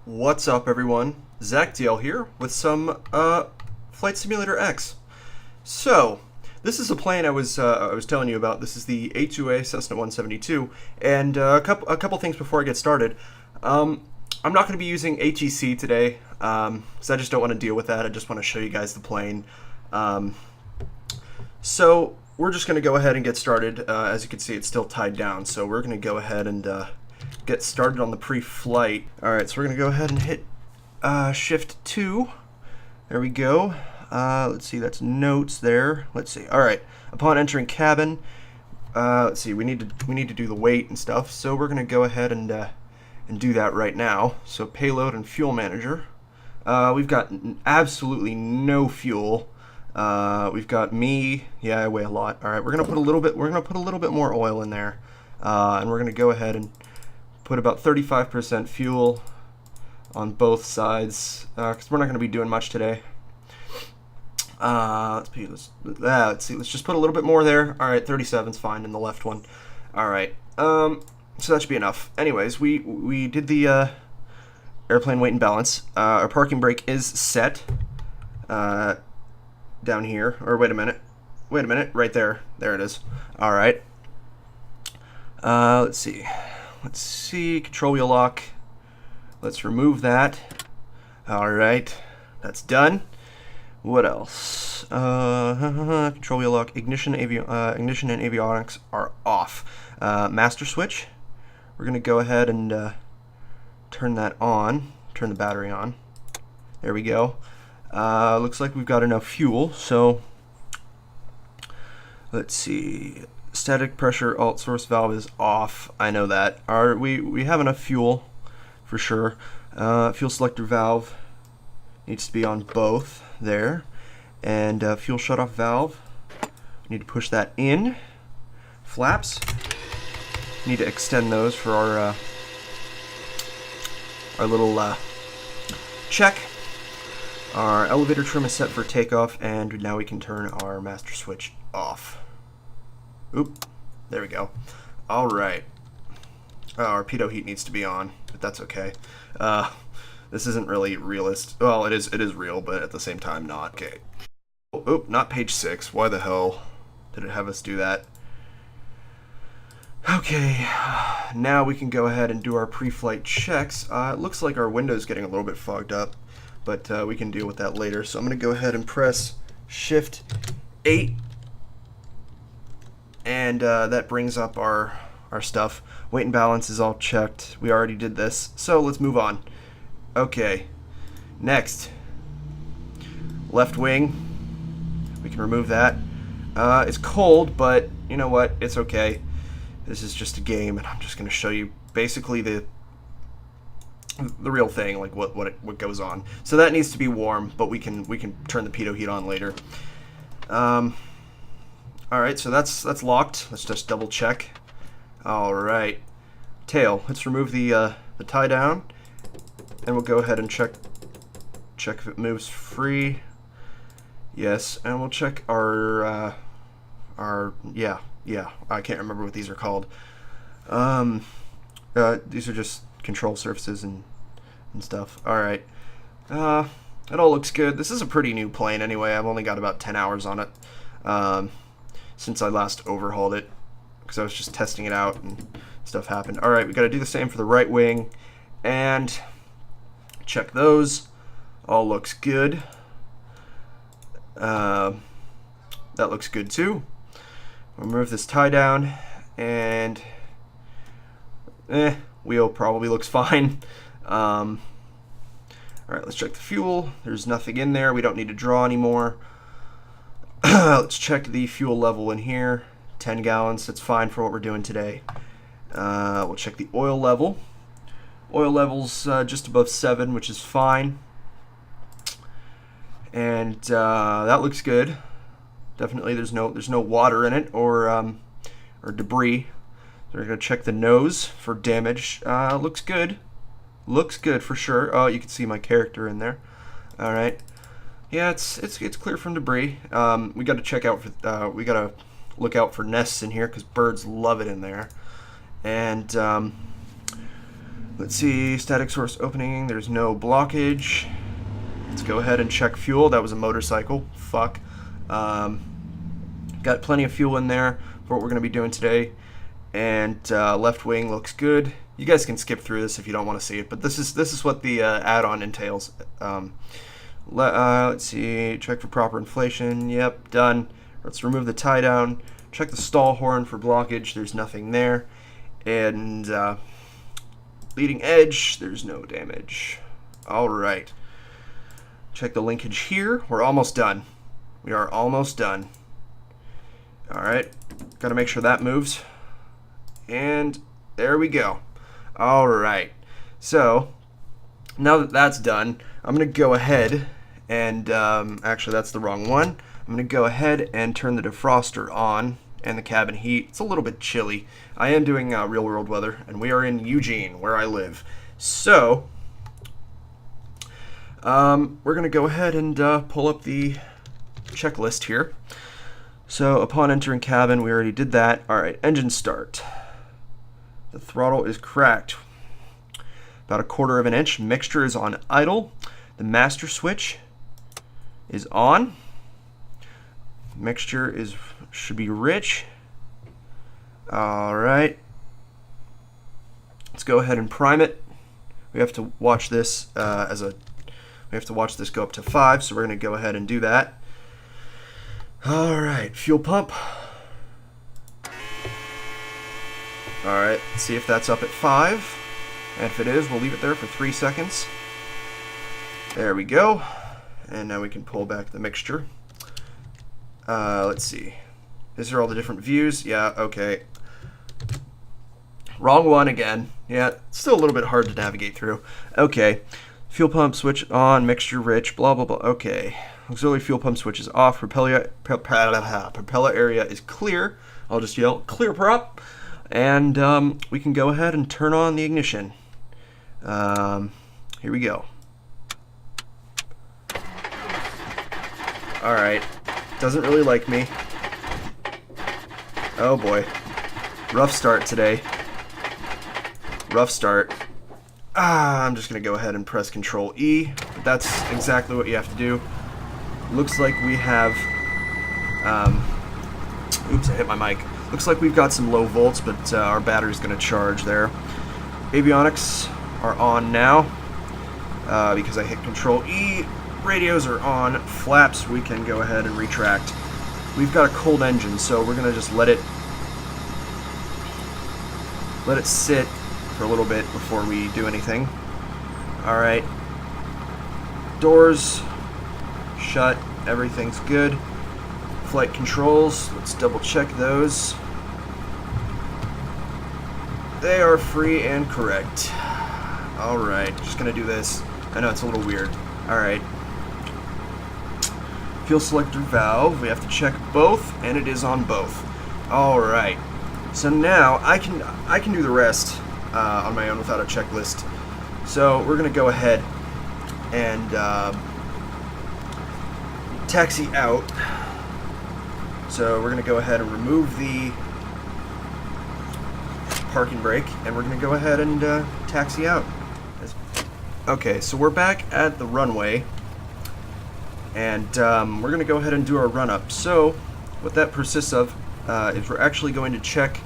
What's up, everyone? Zach DL here with some Flight Simulator X. So, this is a plane I was telling you about. This is the A2A Cessna 172, and a couple things before I get started. I'm not going to be using HEC today, because I just don't want to deal with that. I just want to show you guys the plane. So we're just going to go ahead and get started. As you can see, it's still tied down, so we're going to go ahead and get started on the pre-flight. Alright, so we're going to go ahead and hit Shift 2. There we go. Let's see, that's notes there. Let's see. Alright, upon entering cabin, let's see, we need to do the weight and stuff, so we're going to go ahead and do that right now. So payload and fuel manager. We've got absolutely no fuel. We've got me. Yeah, I weigh a lot. All right, we're gonna put a little bit more oil in there, and we're gonna go ahead and put about 35% fuel on both sides, because we're not gonna be doing much today. Let's see. Let's just put a little bit more there. All right, 37's fine in the left one. All right. So that should be enough. Anyways, we did the airplane weight and balance. Our parking brake is set. Down here, or wait a minute, right there, it is. All right. Let's see, control wheel lock. Let's remove that. All right, that's done. What else? Control wheel lock, ignition and avionics are off. Master switch. We're gonna go ahead and turn that on. Turn the battery on. There we go. Looks like we've got enough fuel, so let's see. Static pressure alt source valve is off. I know that. We have enough fuel for sure. Fuel selector valve needs to be on both there, and fuel shutoff valve. Need to push that in. Flaps. Need to extend those for our little check. Our elevator trim is set for takeoff, and now we can turn our master switch off. Oop, there we go. All right. Our pitot heat needs to be on, but that's okay. This isn't really realist. Well, it is real, but at the same time not. Okay. Oop, not page 6. Why the hell did it have us do that? Okay, now we can go ahead and do our pre-flight checks. It looks like our window's getting a little bit fogged up, but we can deal with that later. So I'm going to go ahead and press Shift 8, and that brings up our stuff. Weight and balance is all checked. We already did this, so let's move on. Okay, next, left wing. We can remove that. It's cold, but you know what? It's okay. This is just a game, and I'm just going to show you basically the real thing, like what goes on. So that needs to be warm, but we can turn the pitot heat on later. All right, so that's locked. Let's just double check. All right, tail. Let's remove the tie down, and we'll go ahead and check if it moves free. Yes, and we'll check our yeah. I can't remember what these are called. These are just control surfaces and stuff. Alright. It all looks good. This is a pretty new plane anyway. I've only got about 10 hours on it since I last overhauled it, because I was just testing it out and stuff happened. Alright, we got to do the same for the right wing, and check those. All looks good. That looks good too. Remove this tie down, and wheel probably looks fine. Alright, let's check the fuel. There's nothing in there. We don't need to draw anymore. Let's check the fuel level in here. 10 gallons. That's fine for what we're doing today. We'll check the oil level. Oil level's just above 7, which is fine. And that looks good. Definitely, there's no water in it or debris. So we're gonna check the nose for damage. Looks good. Looks good for sure. Oh, you can see my character in there. All right. Yeah, it's clear from debris. We got to check out for we got to look out for nests in here because birds love it in there. And Let's see, static source opening, there's no blockage. Let's go ahead and check fuel. That was a motorcycle. Fuck. Got plenty of fuel in there for what we're going to be doing today. And left wing looks good. You guys can skip through this if you don't want to see it, but this is what the add-on entails. Let's see, check for proper inflation. Yep, done. Let's remove the tie down. Check the stall horn for blockage. There's nothing there. And leading edge, there's no damage. All right. Check the linkage here. We're almost done. We are almost done. All right. Got to make sure that moves. And there we go. All right. So now that that's done, I'm going to go ahead and actually that's the wrong one. I'm going to go ahead and turn the defroster on and the cabin heat. It's a little bit chilly. I am doing real world weather, and we are in Eugene, where I live. So we're going to go ahead and pull up the checklist here. So upon entering cabin, we already did that. All right, engine start. The throttle is cracked. About 1/4 of an inch. Mixture is on idle. The master switch is on. Mixture should be rich. All right. Let's go ahead and prime it. We have to watch this we have to watch this go up to 5, so we're going to go ahead and do that. All right, fuel pump. All right, let's see if that's up at 5. And if it is, we'll leave it there for 3 seconds. There we go. And now we can pull back the mixture. Let's see. These are all the different views. Yeah, okay. Wrong one again. Yeah, still a little bit hard to navigate through. Okay. Fuel pump switch on, mixture rich, blah, blah, blah. Okay. Auxiliary fuel pump switch is off. Propeller area is clear. I'll just yell, clear prop. And we can go ahead and turn on the ignition. Here we go. All right. Doesn't really like me. Oh boy. Rough start today. Rough start. I'm just going to go ahead and press Control E. But that's exactly what you have to do. Looks like we have... oops, I hit my mic. Looks like we've got some low volts, but our battery's going to charge there. Avionics are on now because I hit Control E. Radios are on. Flaps we can go ahead and retract. We've got a cold engine, so we're going to just let it sit for a little bit before we do anything. All right. Doors shut. Everything's good. Flight controls. Let's double check those. They are free and correct. All right. Just going to do this. I know it's a little weird. All right. Fuel selector valve. We have to check both, and it is on both. All right. So now I can do the rest on my own without a checklist. So we're going to go ahead and taxi out. So we're going to go ahead and remove the parking brake, and we're going to go ahead and taxi out. Okay, so we're back at the runway, and we're going to go ahead and do our run-up. So what that persists of is we're actually going to check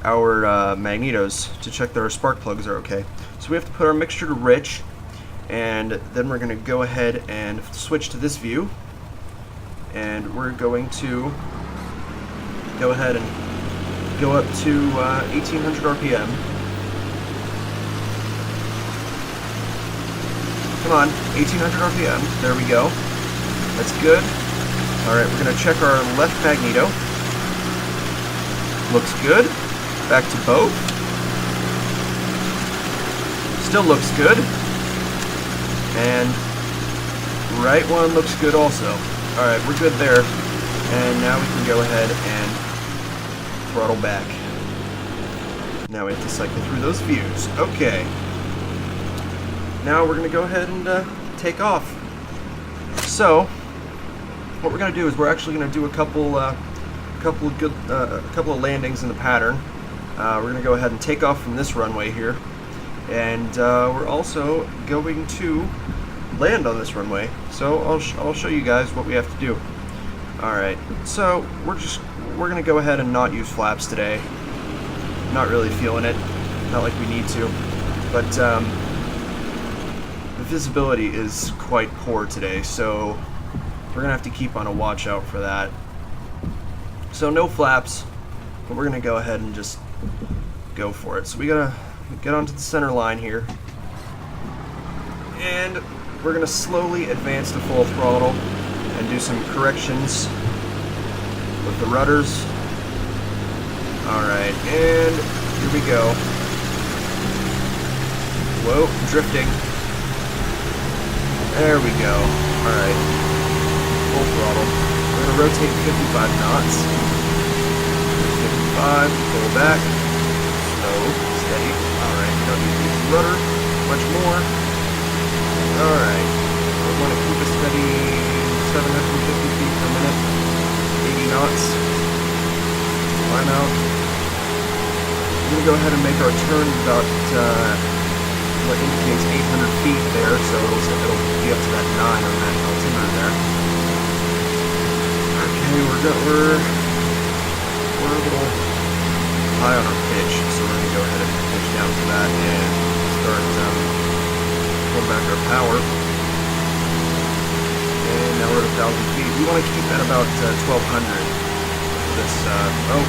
our magnetos to check that our spark plugs are okay. So we have to put our mixture to rich, and then we're going to go ahead and switch to this view, and we're going to go ahead and go up to 1800 RPM. Come on, 1800 RPM. There we go. That's good. Alright, we're going to check our left magneto. Looks good. Back to both. Still looks good. And right one looks good also. Alright, we're good there. And now we can go ahead and throttle back. Now we have to cycle through those views. Okay. Now we're going to go ahead and take off. So, what we're going to do is we're actually going to do a couple of landings in the pattern. We're going to go ahead and take off from this runway here, And we're also going to land on this runway. So I'll show you guys what we have to do. Alright, so we're gonna go ahead and not use flaps today. Not really feeling it. Not like we need to. But the visibility is quite poor today, so we're gonna have to keep on a watch out for that. So no flaps, but we're gonna go ahead and just go for it. So we gotta get onto the center line here, and we're gonna slowly advance to full throttle and do some corrections with the rudders. Alright, and here we go. Whoa, drifting. There we go. Alright, full throttle. We're gonna rotate 55 knots. 55, pull back. Slow, steady. Alright, we don't need to use the rudder much more. Alright, we want to keep a steady 750 feet per minute. 80 knots. Climb out. We're going to go ahead and make our turn about what indicates 800 feet there, so it'll be up to that 9 on that altimeter there. Okay, we're a little high on our pitch, so we're going to go ahead and pitch down to that and start pulling back our power. And now we're at 1,000 feet. We want to keep at about 1,200 for this. Oh,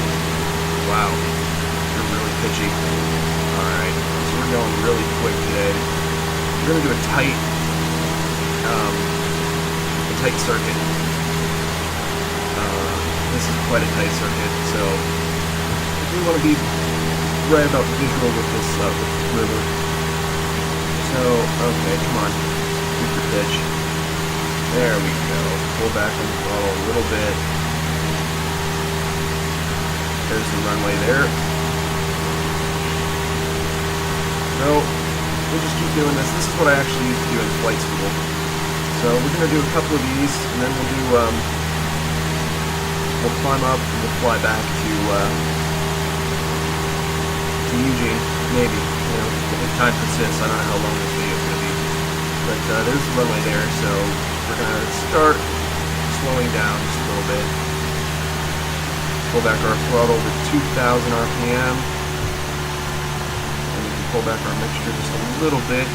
wow, you're really pitchy. Alright, so we're going really quick today. We're going to do a tight circuit. This is quite a tight circuit, so we want to be right about visual with this river. So, okay, come on, keep your pitch. There we go. Pull back on the throttle a little bit. There's the runway there. So, we'll just keep doing this. This is what I actually used to do in flight school. So we're going to do a couple of these, and then we'll do, we'll climb up and we'll fly back to Eugene, maybe. You know, if time persists. I don't know how long this video is going to be. But there's the runway there, so we're going to start slowing down just a little bit. Pull back our throttle to 2,000 RPM. And we can pull back our mixture just a little bit.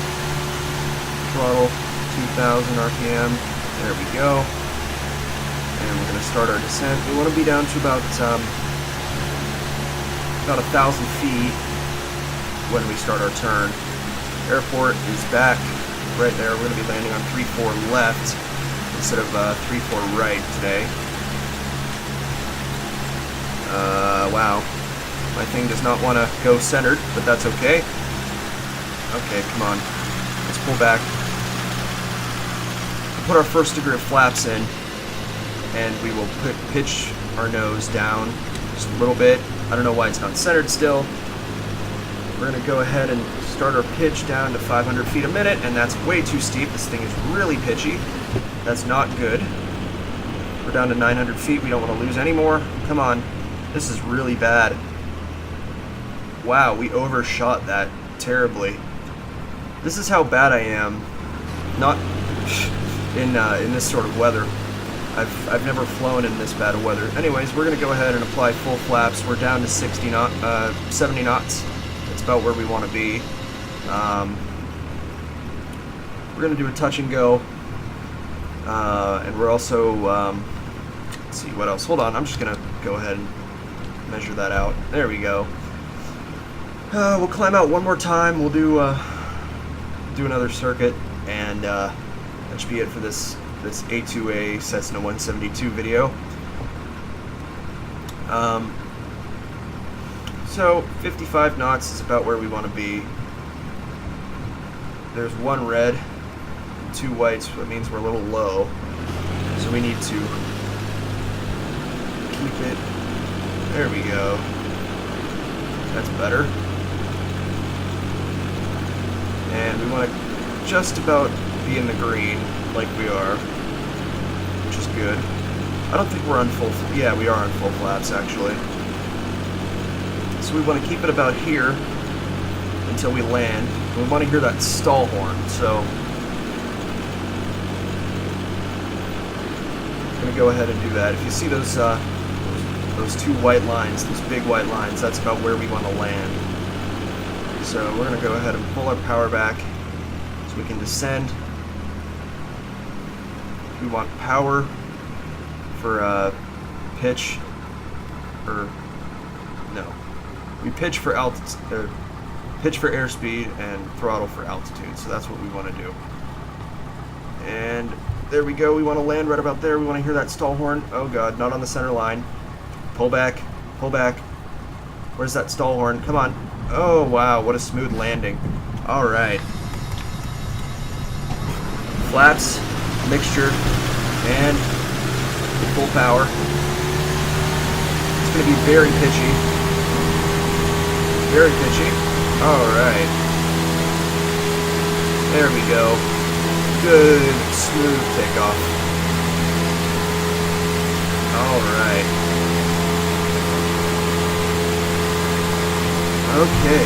Throttle, 2,000 RPM. There we go. And we're going to start our descent. We want to be down to about 1,000 feet when we start our turn. Airport is back right there. We're going to be landing on 3-4 left instead of 3-4 right today. Wow. My thing does not want to go centered, but that's okay. Okay, come on. Let's pull back. We'll put our first degree of flaps in, and we will pitch our nose down just a little bit. I don't know why it's not centered still. We're going to go ahead and start our pitch down to 500 feet a minute, and that's way too steep. This thing is really pitchy. That's not good. We're down to 900 feet. We don't want to lose any more. Come on. This is really bad. Wow, we overshot that terribly. This is how bad I am. Not in this sort of weather. I've never flown in this bad of weather. Anyways, we're going to go ahead and apply full flaps. We're down to 70 knots. That's about where we want to be. We're going to do a touch and go. And we're also, let's see, what else? Hold on, I'm just going to go ahead and measure that out. There we go. We'll climb out one more time. We'll do another circuit, and that should be it for this A2A Cessna 172 video. So 55 knots is about where we want to be. There's one red, 2 whites. That means we're a little low, so we need to keep it. There we go. That's better. And we want to just about be in the green, like we are, which is good. I don't think we're on full. Yeah, we are on full flaps actually. So we want to keep it about here until we land. We want to hear that stall horn, so I'm going to go ahead and do that. If you see those two white lines, those big white lines, that's about where we want to land. So we're going to go ahead and pull our power back so we can descend. We want power for pitch, or no, we pitch for altitude, pitch for airspeed, and throttle for altitude. So that's what we want to do. And there we go. We want to land right about there. We want to hear that stall horn. Oh god, not on the center line. Pull back, pull back. Where's that stall horn? Come on. Oh wow, what a smooth landing. All right. Flaps, mixture, and full power. It's going to be very pitchy. Very pitchy. Alright. There we go. Good, smooth takeoff. Alright. Okay.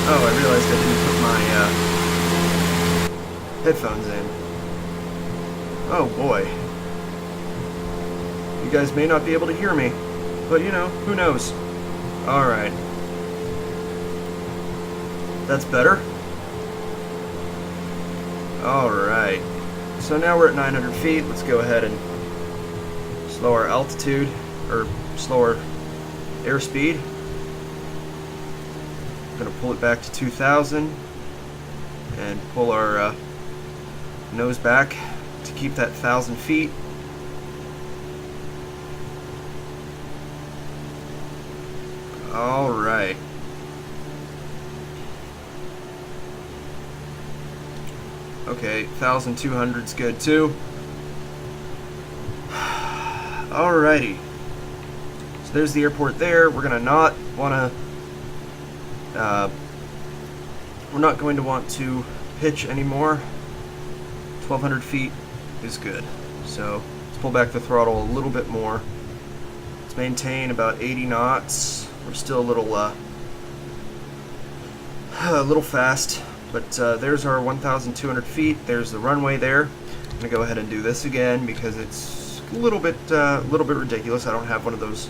Oh, I realized I didn't put my headphones in. Oh boy. You guys may not be able to hear me, but you know, who knows? Alright. That's better. Alright. So now we're at 900 feet. Let's go ahead and slow our altitude, or slow our airspeed. I'm going to pull it back to 2,000 and pull our nose back to keep that 1,000 feet. Alright. Okay, 1,200's good too. Alrighty. So there's the airport there. We're gonna not wanna we're not going to want to pitch anymore. 1,200 feet is good. So let's pull back the throttle a little bit more. Let's maintain about 80 knots. We're still a little fast, but there's our 1,200 feet. There's the runway there. I'm gonna go ahead and do this again because it's a little bit ridiculous. I don't have one of those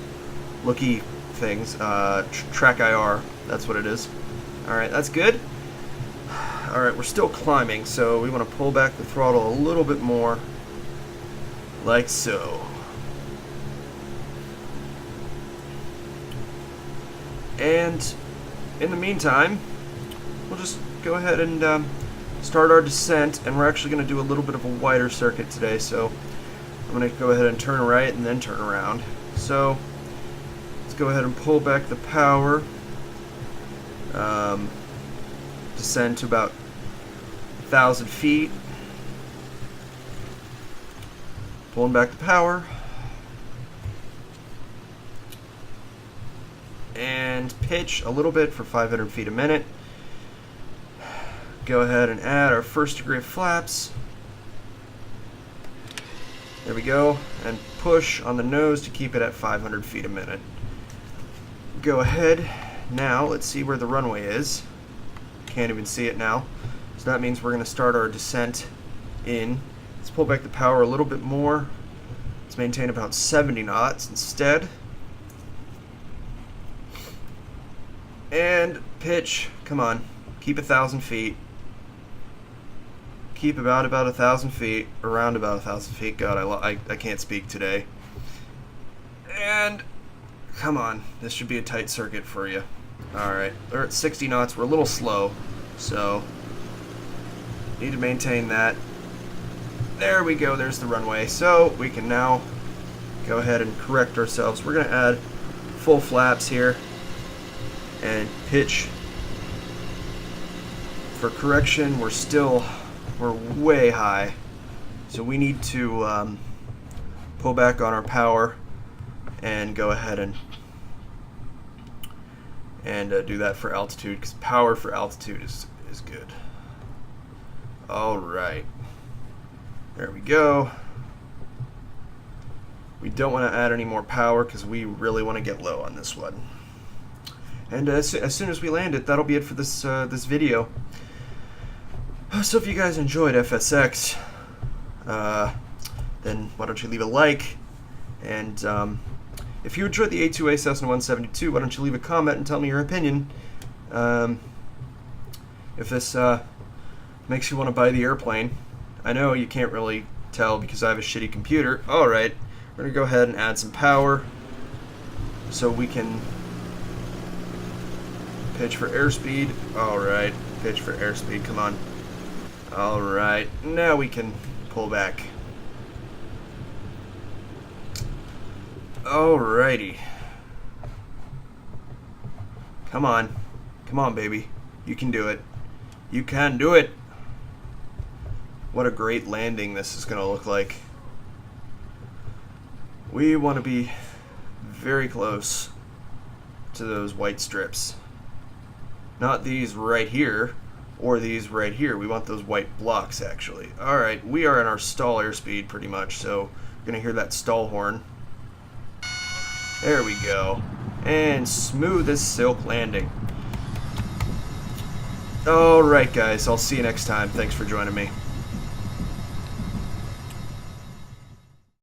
looky things. Track IR. That's what it is. All right, that's good. All right, we're still climbing, so we want to pull back the throttle a little bit more, like so. And in the meantime, we'll just go ahead and start our descent, and we're actually going to do a little bit of a wider circuit today, so I'm going to go ahead and turn right and then turn around. So let's go ahead and pull back the power, descend to about 1,000 feet, pulling back the power, and pitch a little bit for 500 feet a minute. Go ahead and add our first degree of flaps. There we go, and push on the nose to keep it at 500 feet a minute. Go ahead. Now let's see where the runway is. Can't even see it now. So that means we're going to start our descent in. Let's pull back the power a little bit more. Let's maintain about 70 knots instead. And pitch. Come on. Keep 1,000 feet. Keep about 1,000 feet. Around about 1,000 feet. God, I can't speak today. And come on. This should be a tight circuit for you. Alright. We're at 60 knots. We're a little slow. So need to maintain that. There we go. There's the runway. So we can now go ahead and correct ourselves. We're going to add full flaps here and pitch. For correction, we're way high, so we need to pull back on our power and go ahead and do that for altitude, because power for altitude is good. All right, there we go. We don't want to add any more power because we really want to get low on this one. And as soon as we land it, that'll be it for this this video. So if you guys enjoyed FSX, then why don't you leave a like? And if you enjoyed the A2A Cessna 172, why don't you leave a comment and tell me your opinion? If this makes you want to buy the airplane. I know you can't really tell because I have a shitty computer. Alright, we're going to go ahead and add some power so we can pitch for airspeed. Alright, pitch for airspeed, come on. Alright, now we can pull back. Alrighty. Come on. Come on, baby. You can do it. You can do it! What a great landing this is going to look like. We want to be very close to those white strips. Not these right here, or these right here. We want those white blocks, actually. Alright, we are in our stall airspeed pretty much, so you're going to hear that stall horn. There we go. And smooth as silk landing. Alright guys, I'll see you next time. Thanks for joining me.